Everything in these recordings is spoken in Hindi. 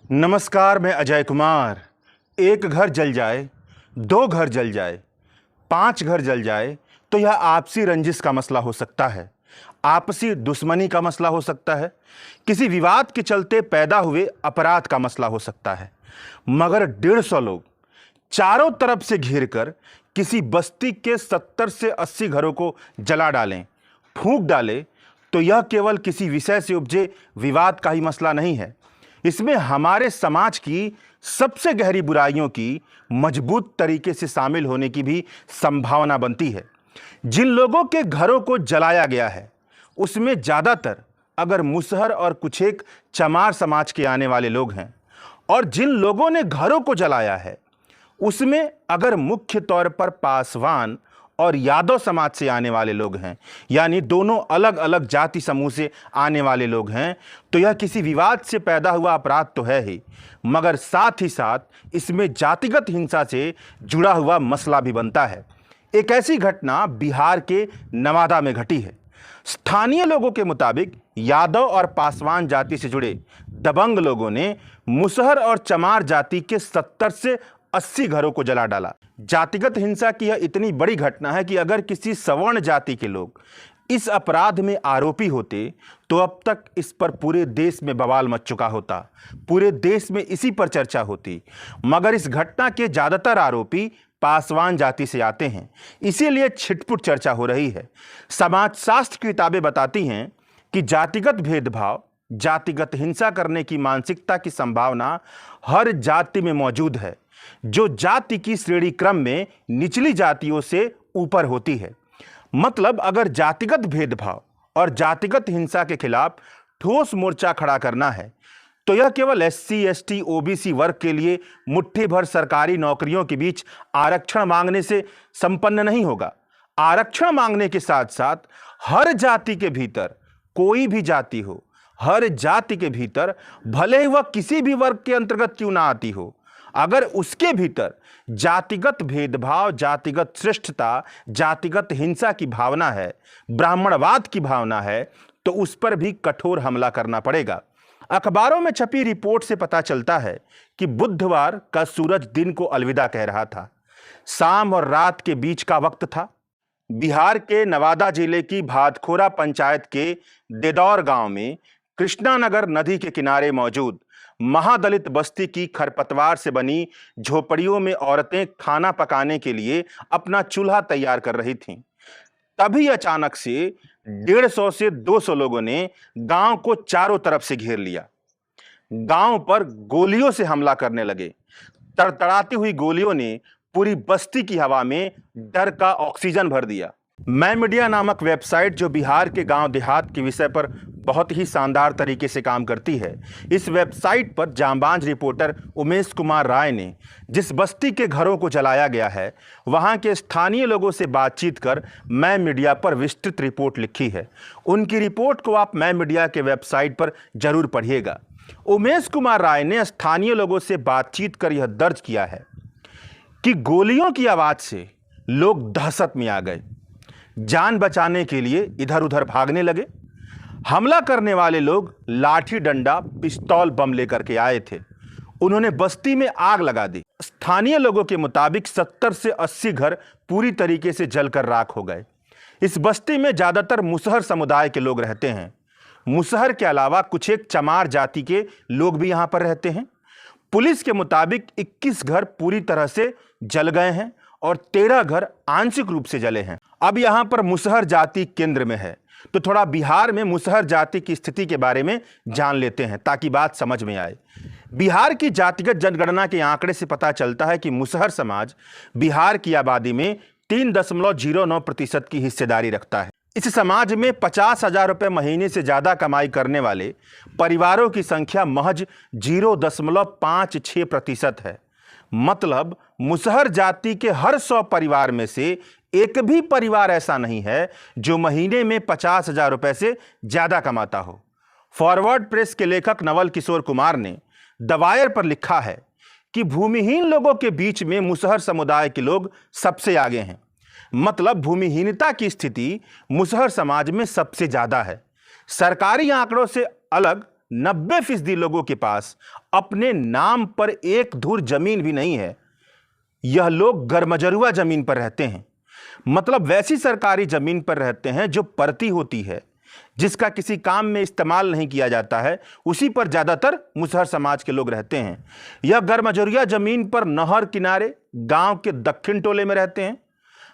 नमस्कार, मैं अजय कुमार। एक घर जल जाए, दो घर जल जाए, पांच घर जल जाए तो यह आपसी रंजिश का मसला हो सकता है, आपसी दुश्मनी का मसला हो सकता है, किसी विवाद के चलते पैदा हुए अपराध का मसला हो सकता है। मगर 150 लोग चारों तरफ से घेर कर किसी बस्ती के 70 से 80 घरों को जला डालें, फूंक डालें, तो यह केवल किसी विषय से उपजे विवाद का ही मसला नहीं है। इसमें हमारे समाज की सबसे गहरी बुराइयों की मजबूत तरीके से शामिल होने की भी संभावना बनती है। जिन लोगों के घरों को जलाया गया है उसमें ज़्यादातर अगर मुसहर और कुछ एक चमार समाज के आने वाले लोग हैं, और जिन लोगों ने घरों को जलाया है उसमें अगर मुख्य तौर पर पासवान और यादव समाज से आने वाले लोग हैं, यानी दोनों अलग अलग जाति समूह से आने वाले लोग हैं, तो यह किसी विवाद से पैदा हुआ अपराध तो है ही, मगर साथ ही साथ इसमें जातिगत हिंसा से जुड़ा हुआ मसला भी बनता है। एक ऐसी घटना बिहार के नवादा में घटी है। स्थानीय लोगों के मुताबिक यादव और पासवान जाति से जुड़े दबंग लोगों ने मुसहर और चमार जाति के 70 से 80 घरों को जला डाला। जातिगत हिंसा की यह इतनी बड़ी घटना है कि अगर किसी सवर्ण जाति के लोग इस अपराध में आरोपी होते तो अब तक इस पर पूरे देश में बवाल मच चुका होता, पूरे देश में इसी पर चर्चा होती। मगर इस घटना के ज्यादातर आरोपी पासवान जाति से आते हैं, इसीलिए छिटपुट चर्चा हो रही है। समाजशास्त्र की किताबें बताती हैं कि जातिगत भेदभाव, जातिगत हिंसा करने की मानसिकता की संभावना हर जाति में मौजूद है, जो जाति की श्रेणी क्रम में निचली जातियों से ऊपर होती है। मतलब अगर जातिगत भेदभाव और जातिगत हिंसा के खिलाफ ठोस मोर्चा खड़ा करना है तो यह केवल एससी, एसटी, ओबीसी वर्ग के लिए मुट्ठी भर सरकारी नौकरियों के बीच आरक्षण मांगने से संपन्न नहीं होगा। आरक्षण मांगने के साथ साथ हर जाति के भीतर, कोई भी जाति हो, हर जाति के भीतर भले ही वह किसी भी वर्ग के अंतर्गत क्यों ना आती हो, अगर उसके भीतर जातिगत भेदभाव, जातिगत श्रेष्ठता, जातिगत हिंसा की भावना है, ब्राह्मणवाद की भावना है, तो उस पर भी कठोर हमला करना पड़ेगा। अखबारों में छपी रिपोर्ट से पता चलता है कि बुधवार का सूरज दिन को अलविदा कह रहा था। शाम और रात के बीच का वक्त था। बिहार के नवादा जिले की भातखोरा पंचायत के देदौर गांव में कृष्णानगर नदी के किनारे मौजूद महादलित बस्ती की खरपतवार से बनी झोपड़ियों में औरतें खाना पकाने के लिए अपना चूल्हा तैयार कर रही थीं। तभी अचानक से 150 से 200 लोगों ने गांव को चारों तरफ से घेर लिया। गांव पर गोलियों से हमला करने लगे। तड़तड़ाती हुई गोलियों ने पूरी बस्ती की हवा में डर का ऑक्सीजन भर दिया। मैं मीडिया नामक वेबसाइट, जो बिहार के गांव देहात के विषय पर बहुत ही शानदार तरीके से काम करती है, इस वेबसाइट पर जांबाज रिपोर्टर उमेश कुमार राय ने जिस बस्ती के घरों को जलाया गया है वहां के स्थानीय लोगों से बातचीत कर मैं मीडिया पर विस्तृत रिपोर्ट लिखी है। उनकी रिपोर्ट को आप मैं मीडिया के वेबसाइट पर जरूर पढ़िएगा। उमेश कुमार राय ने स्थानीय लोगों से बातचीत कर यह दर्ज किया है कि गोलियों की आवाज से लोग दहशत में आ गए, जान बचाने के लिए इधर उधर भागने लगे। हमला करने वाले लोग लाठी डंडा, पिस्तौल, बम लेकर के आए थे। उन्होंने बस्ती में आग लगा दी। स्थानीय लोगों के मुताबिक 70 से 80 घर पूरी तरीके से जलकर राख हो गए। इस बस्ती में ज्यादातर मुसहर समुदाय के लोग रहते हैं। मुसहर के अलावा कुछ एक चमार जाति के लोग भी यहां पर रहते हैं। पुलिस के मुताबिक 21 घर पूरी तरह से जल गए हैं और 13 घर आंशिक रूप से जले हैं। अब यहां पर मुसहर जाति केंद्र में है, तो थोड़ा बिहार में मुसहर जाति की स्थिति के बारे में जान लेते हैं ताकि बात समझ में आए। बिहार की जातिगत जनगणना के आंकड़े से पता चलता है कि मुसहर समाज बिहार की आबादी में 3.09% की हिस्सेदारी रखता है। इस समाज में 50,000 रुपये महीने से ज्यादा कमाई करने वाले परिवारों की संख्या महज 0.56% है। मतलब मुसहर जाति के हर 100 परिवार में से एक भी परिवार ऐसा नहीं है जो महीने में 50,000 रुपए से ज्यादा कमाता हो। फॉरवर्ड प्रेस के लेखक नवल किशोर कुमार ने द वायर पर लिखा है कि भूमिहीन लोगों के बीच में मुसहर समुदाय के लोग सबसे आगे हैं। मतलब भूमिहीनता की स्थिति मुसहर समाज में सबसे ज्यादा है। सरकारी आंकड़ों से अलग 90% लोगों के पास अपने नाम पर एक धुर जमीन भी नहीं है। यह लोग गरमजरुआ जमीन पर रहते हैं, मतलब वैसी सरकारी जमीन पर रहते हैं जो परती होती है, जिसका किसी काम में इस्तेमाल नहीं किया जाता है, उसी पर ज्यादातर मुसहर समाज के लोग रहते हैं। यह गरमजरुआ जमीन पर नहर किनारे गांव के दक्षिण टोले में रहते हैं।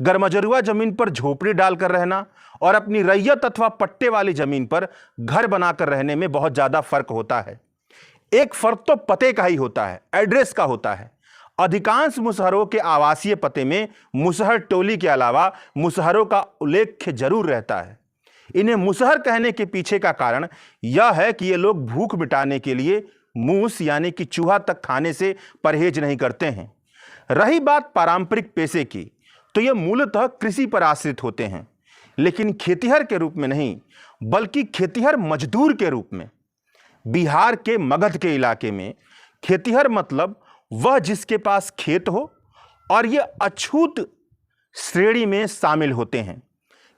गरमजरुआ जमीन पर झोपड़ी डालकर रहना और अपनी रैयत अथवा पट्टे वाली जमीन पर घर बनाकर रहने में बहुत ज्यादा फर्क होता है। एक फर्क तो पते का ही होता है, एड्रेस का होता है। अधिकांश मुसहरों के आवासीय पते में मुसहर टोली के अलावा मुसहरों का उल्लेख जरूर रहता है। इन्हें मुसहर कहने के पीछे का कारण यह है कि ये लोग भूख मिटाने के लिए मूस यानी कि चूहा तक खाने से परहेज नहीं करते हैं। रही बात पारंपरिक पेशे की, तो ये मूलतः कृषि पर आश्रित होते हैं, लेकिन खेतिहर के रूप में नहीं, बल्कि खेतिहर मजदूर के रूप में। बिहार के मगध के इलाके में खेतिहर मतलब वह जिसके पास खेत हो, और ये अछूत श्रेणी में शामिल होते हैं।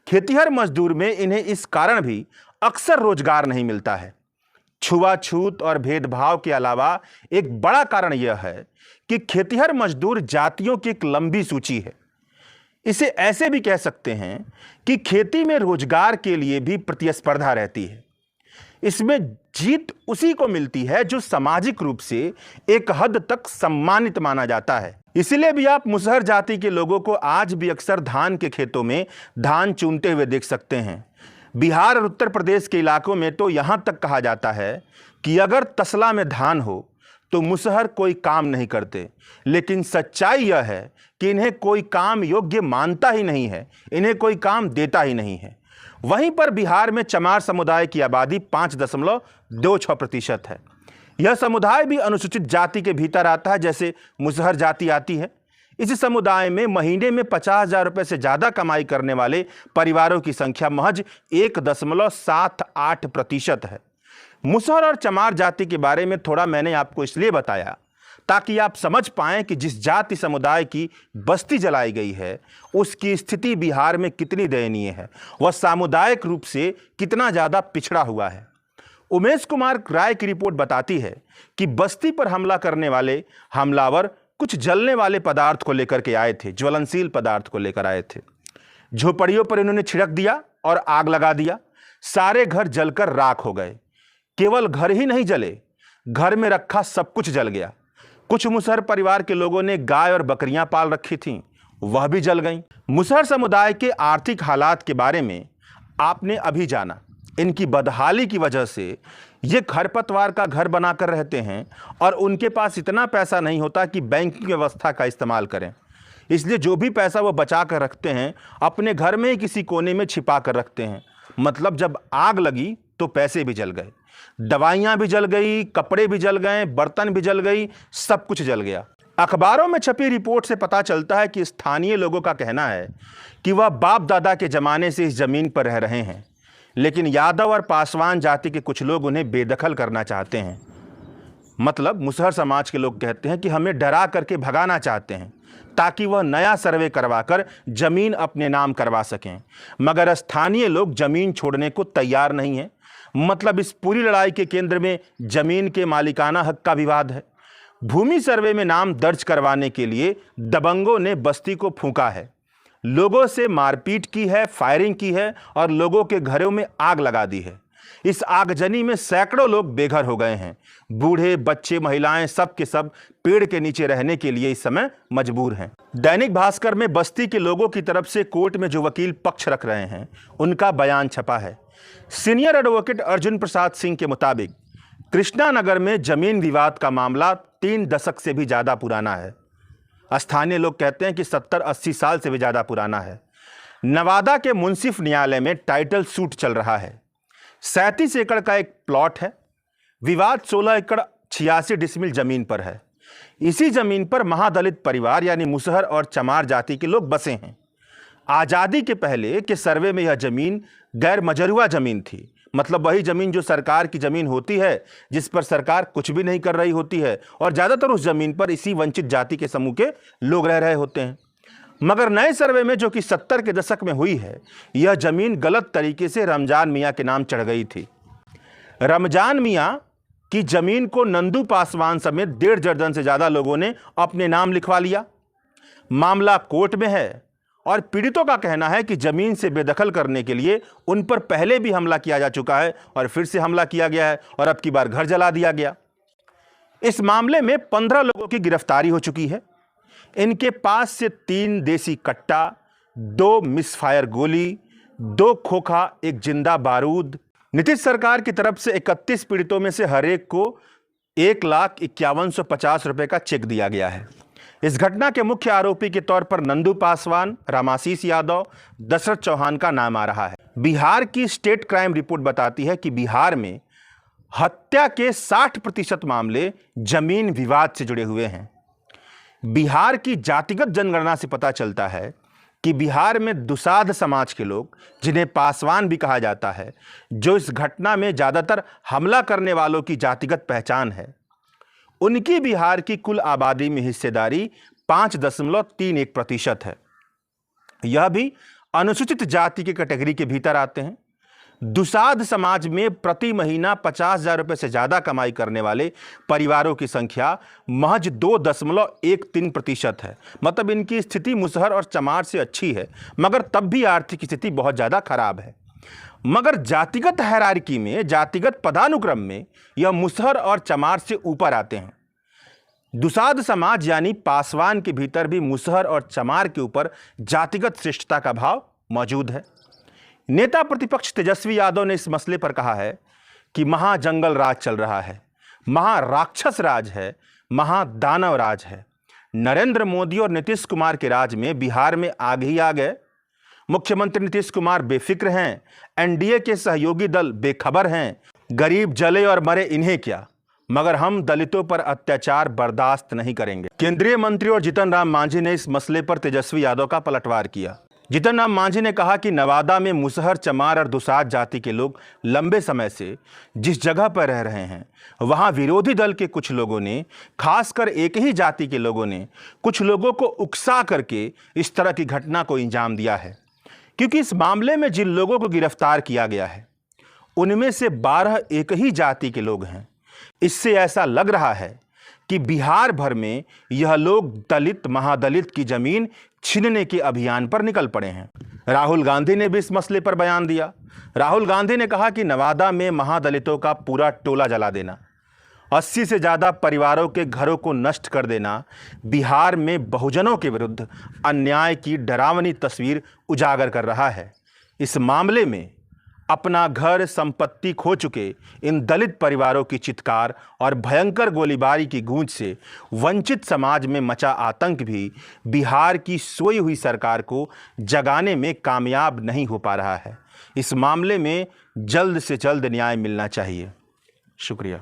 खेतिहर मजदूर में इन्हें इस कारण भी अक्सर रोजगार नहीं मिलता है। छुआछूत और भेदभाव के अलावा एक बड़ा कारण यह है कि खेतिहर मजदूर जातियों की एक लंबी सूची है। इसे ऐसे भी कह सकते हैं कि खेती में रोजगार के लिए भी प्रतिस्पर्धा रहती है। इसमें जीत उसी को मिलती है जो सामाजिक रूप से एक हद तक सम्मानित माना जाता है। इसलिए भी आप मुसहर जाति के लोगों को आज भी अक्सर धान के खेतों में धान चुनते हुए देख सकते हैं। बिहार और उत्तर प्रदेश के इलाकों में तो यहां तक कहा जाता है कि अगर तसला में धान हो तो मुसहर कोई काम नहीं करते, लेकिन सच्चाई यह है कि इन्हें कोई काम योग्य मानता ही नहीं है, इन्हें कोई काम देता ही नहीं है। वहीं पर बिहार में चमार समुदाय की आबादी 5.26% है। यह समुदाय भी अनुसूचित जाति के भीतर आता है, जैसे मुसहर जाति आती है। इस समुदाय में महीने में 50,000 रुपये से ज़्यादा कमाई करने वाले परिवारों की संख्या महज 1.78% है। मुसहर और चमार जाति के बारे में थोड़ा मैंने आपको इसलिए बताया ताकि आप समझ पाएं कि जिस जाति समुदाय की बस्ती जलाई गई है उसकी स्थिति बिहार में कितनी दयनीय है, वह सामुदायिक रूप से कितना ज़्यादा पिछड़ा हुआ है। उमेश कुमार राय की रिपोर्ट बताती है कि बस्ती पर हमला करने वाले हमलावर कुछ जलने वाले पदार्थ को लेकर के आए थे, ज्वलनशील पदार्थ को लेकर आए थे। झोपड़ियों पर इन्होंने छिड़क दिया और आग लगा दिया। सारे घर जलकर राख हो गए। केवल घर ही नहीं जले, घर में रखा सब कुछ जल गया। कुछ मुसहर परिवार के लोगों ने गाय और बकरियां पाल रखी थीं, वह भी जल गईं। मुसहर समुदाय के आर्थिक हालात के बारे में आपने अभी जाना। इनकी बदहाली की वजह से ये खरपतवार का घर बनाकर रहते हैं और उनके पास इतना पैसा नहीं होता कि बैंकिंग व्यवस्था का इस्तेमाल करें। इसलिए जो भी पैसा वो बचा कर रखते हैं अपने घर में ही किसी कोने में छिपा कर रखते हैं। मतलब जब आग लगी तो पैसे भी जल गए, दवाइयाँ भी जल गई, कपड़े भी जल गए, बर्तन भी जल गई, सब कुछ जल गया। अखबारों में छपी रिपोर्ट से पता चलता है कि स्थानीय लोगों का कहना है कि वह बाप दादा के ज़माने से इस ज़मीन पर रह रहे हैं, लेकिन यादव और पासवान जाति के कुछ लोग उन्हें बेदखल करना चाहते हैं। मतलब मुसहर समाज के लोग कहते हैं कि हमें डरा करके भगाना चाहते हैं ताकि वह नया सर्वे करवाकर ज़मीन अपने नाम करवा सकें, मगर स्थानीय लोग ज़मीन छोड़ने को तैयार नहीं हैं। मतलब इस पूरी लड़ाई के केंद्र में ज़मीन के मालिकाना हक का विवाद है। भूमि सर्वे में नाम दर्ज करवाने के लिए दबंगों ने बस्ती को फूंका है, लोगों से मारपीट की है, फायरिंग की है और लोगों के घरों में आग लगा दी है। इस आगजनी में सैकड़ों लोग बेघर हो गए हैं। बूढ़े, बच्चे, महिलाएं सब के सब पेड़ के नीचे रहने के लिए इस समय मजबूर हैं। दैनिक भास्कर में बस्ती के लोगों की तरफ से कोर्ट में जो वकील पक्ष रख रहे हैं उनका बयान छपा है। सीनियर एडवोकेट अर्जुन प्रसाद सिंह के मुताबिक कृष्णानगर में जमीन विवाद का मामला 3 दशक से भी ज़्यादा पुराना है। स्थानीय लोग कहते हैं कि 70-80 साल से भी ज़्यादा पुराना है। नवादा के मुंसिफ न्यायालय में टाइटल सूट चल रहा है। 37 एकड़ का एक प्लॉट है। विवाद 16 एकड़ 86 डिसमिल जमीन पर है। इसी जमीन पर महादलित परिवार यानी मुसहर और चमार जाति के लोग बसे हैं। आज़ादी के पहले के सर्वे में यह जमीन गैर मजरूआ जमीन थी। मतलब वही जमीन जो सरकार की जमीन होती है, जिस पर सरकार कुछ भी नहीं कर रही होती है, और ज़्यादातर उस जमीन पर इसी वंचित जाति के समूह के लोग रह रहे होते हैं। मगर नए सर्वे में जो कि 70 के दशक में हुई है, यह जमीन गलत तरीके से रमजान मियाँ के नाम चढ़ गई थी। रमजान मियां की जमीन को नंदू पासवान समेत 1.5 दर्जन से ज्यादा लोगों ने अपने नाम लिखवा लिया। मामला कोर्ट में है और पीड़ितों का कहना है कि जमीन से बेदखल करने के लिए उन पर पहले भी हमला किया जा चुका है और फिर से हमला किया गया है और अब की बार घर जला दिया गया। इस मामले में 15 लोगों की गिरफ्तारी हो चुकी है। इनके पास से 3 देसी कट्टा, 2 मिसफायर गोली, 2 खोखा, 1 जिंदा बारूद। नीतीश सरकार की तरफ से 31 पीड़ितों में से हर एक को 1,51,50 रुपए का चेक दिया गया है। इस घटना के मुख्य आरोपी के तौर पर नंदू पासवान, रामाशीष यादव, दशरथ चौहान का नाम आ रहा है। बिहार की स्टेट क्राइम रिपोर्ट बताती है कि बिहार में हत्या के 60% मामले जमीन विवाद से जुड़े हुए हैं। बिहार की जातिगत जनगणना से पता चलता है कि बिहार में दुसाध समाज के लोग, जिन्हें पासवान भी कहा जाता है, जो इस घटना में ज्यादातर हमला करने वालों की जातिगत पहचान है, उनकी बिहार की कुल आबादी में हिस्सेदारी 5.31% है। यह भी अनुसूचित जाति की कैटेगरी के भीतर आते हैं। दुसाध समाज में प्रति महीना 50,000 रुपए से ज्यादा कमाई करने वाले परिवारों की संख्या महज 2.13% है। मतलब इनकी स्थिति मुसहर और चमार से अच्छी है, मगर तब भी आर्थिक स्थिति बहुत ज्यादा खराब है। मगर जातिगत हायरार्की में, जातिगत पदानुक्रम में यह मुसहर और चमार से ऊपर आते हैं। दुसाध समाज यानी पासवान के भीतर भी मुसहर और चमार के ऊपर जातिगत श्रेष्ठता का भाव मौजूद है। नेता प्रतिपक्ष तेजस्वी यादव ने इस मसले पर कहा है कि महाजंगल राज चल रहा है, महाराक्षस राज है, महादानव राज है। नरेंद्र मोदी और नीतीश कुमार के राज में बिहार में आग ही आ गए। मुख्यमंत्री नीतीश कुमार बेफिक्र हैं, एनडीए के सहयोगी दल बेखबर हैं। गरीब जले और मरे इन्हें क्या, मगर हम दलितों पर अत्याचार बर्दाश्त नहीं करेंगे। केंद्रीय मंत्री और जीतन राम मांझी ने इस मसले पर तेजस्वी यादव का पलटवार किया। जीतन राम मांझी ने कहा कि नवादा में मुसहर, चमार और दुसाध जाति के लोग लंबे समय से जिस जगह पर रह रहे हैं, वहां विरोधी दल के कुछ लोगों ने, खासकर एक ही जाति के लोगों ने, कुछ लोगों को उकसा करके इस तरह की घटना को अंजाम दिया है। क्योंकि इस मामले में जिन लोगों को गिरफ्तार किया गया है, उनमें से 12 एक ही जाति के लोग हैं। इससे ऐसा लग रहा है कि बिहार भर में यह लोग दलित, महादलित की जमीन छीनने के अभियान पर निकल पड़े हैं। राहुल गांधी ने भी इस मसले पर बयान दिया। राहुल गांधी ने कहा कि नवादा में महादलितों का पूरा टोला जला देना, 80 से ज़्यादा परिवारों के घरों को नष्ट कर देना बिहार में बहुजनों के विरुद्ध अन्याय की डरावनी तस्वीर उजागर कर रहा है। इस मामले में अपना घर, संपत्ति खो चुके इन दलित परिवारों की चित्कार और भयंकर गोलीबारी की गूंज से वंचित समाज में मचा आतंक भी बिहार की सोई हुई सरकार को जगाने में कामयाब नहीं हो पा रहा है। इस मामले में जल्द से जल्द न्याय मिलना चाहिए। शुक्रिया।